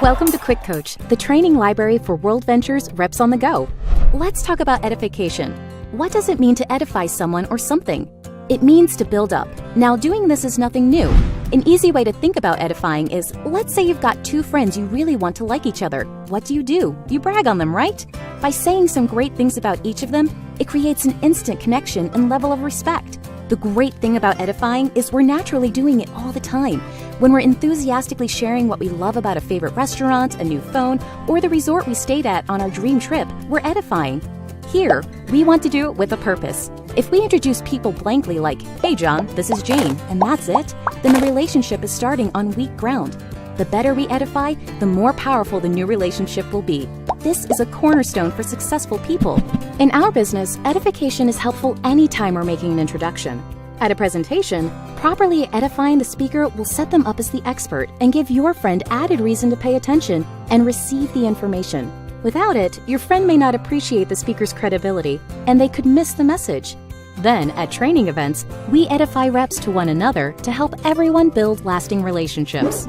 Welcome to QuickCoach, the training library for World Ventures Reps on the Go. Let's talk about edification. What does it mean to edify someone or something? It means to build up. Now, doing this is nothing new. An easy way to think about edifying is, let's say you've got two friends you really want to like each other. What do? You brag on them, right? By saying some great things about each of them, it creates an instant connection and level of respect. The great thing about edifying is we're naturally doing it all the time. When we're enthusiastically sharing what we love about a favorite restaurant, a new phone, or the resort we stayed at on our dream trip, we're edifying. Here, we want to do it with a purpose. If we introduce people blankly like, "Hey John, this is Jane," and that's it, then the relationship is starting on weak ground. The better we edify, the more powerful the new relationship will be. This is a cornerstone for successful people. In our business, edification is helpful anytime we're making an introduction. At a presentation, properly edifying the speaker will set them up as the expert and give your friend added reason to pay attention and receive the information. Without it, your friend may not appreciate the speaker's credibility, and they could miss the message. Then, at training events, we edify reps to one another to help everyone build lasting relationships.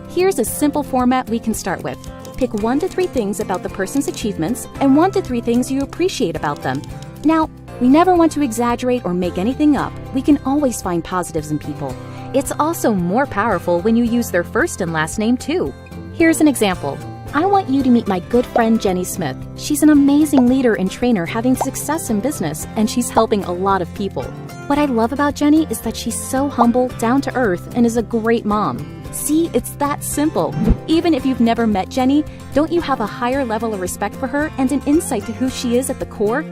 Here's a simple format we can start with. Pick 1 to 3 things about the person's achievements and 1 to 3 things you appreciate about them. Now, we never want to exaggerate or make anything up. We can always find positives in people. It's also more powerful when you use their first and last name too. Here's an example. I want you to meet my good friend Jenny Smith. She's an amazing leader and trainer having success in business, and she's helping a lot of people. What I love about Jenny is that she's so humble, down to earth, and is a great mom. See, it's that simple. Even if you've never met Jenny, don't you have a higher level of respect for her and an insight to who she is at the core?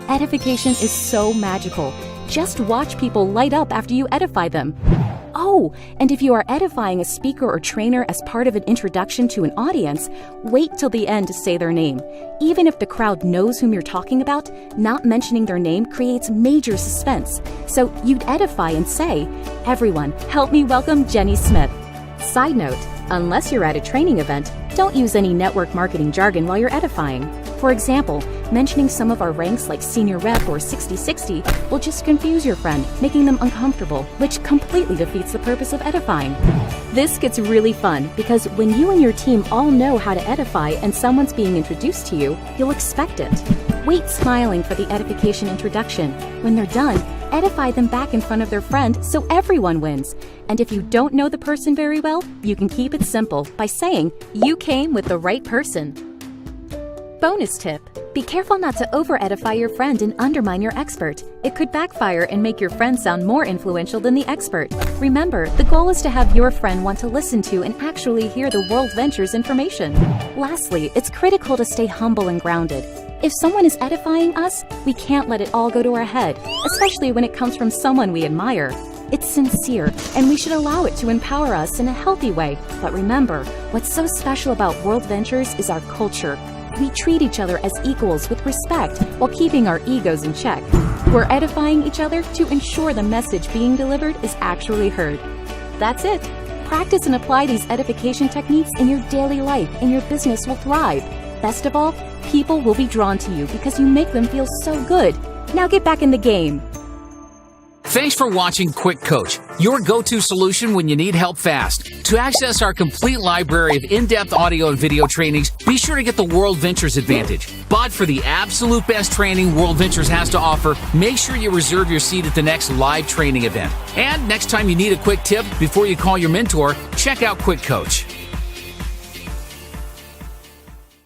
Edification is so magical. Just watch people light up after you edify them. Oh, and if you are edifying a speaker or trainer as part of an introduction to an audience, wait till the end to say their name. Even if the crowd knows whom you're talking about, not mentioning their name creates major suspense. So you'd edify and say, "Everyone, help me welcome Jenny Smith." Side note, unless you're at a training event, don't use any network marketing jargon while you're edifying. For example, mentioning some of our ranks like senior rep or 60/60 will just confuse your friend, making them uncomfortable, which completely defeats the purpose of edifying. This gets really fun because when you and your team all know how to edify and someone's being introduced to you, you'll expect it. Wait smiling for the edification introduction. When they're done, edify them back in front of their friend so everyone wins. And if you don't know the person very well, you can keep it simple by saying, "You came with the right person." Bonus tip: be careful not to over-edify your friend and undermine your expert. It could backfire and make your friend sound more influential than the expert. Remember, the goal is to have your friend want to listen to and actually hear the World Ventures information. Lastly, it's critical to stay humble and grounded. If someone is edifying us, we can't let it all go to our head, especially when it comes from someone we admire. It's sincere, and we should allow it to empower us in a healthy way. But remember, what's so special about World Ventures is our culture. We treat each other as equals with respect while keeping our egos in check. We're edifying each other to ensure the message being delivered is actually heard. That's it. Practice and apply these edification techniques in your daily life, and your business will thrive. Best of all, people will be drawn to you because you make them feel so good. Now get back in the game. Thanks for watching Quick Coach, your go-to solution when you need help fast. To access our complete library of in-depth audio and video trainings, be sure to get the World Ventures Advantage. But for the absolute best training World Ventures has to offer, make sure you reserve your seat at the next live training event. And next time you need a quick tip before you call your mentor, check out Quick Coach.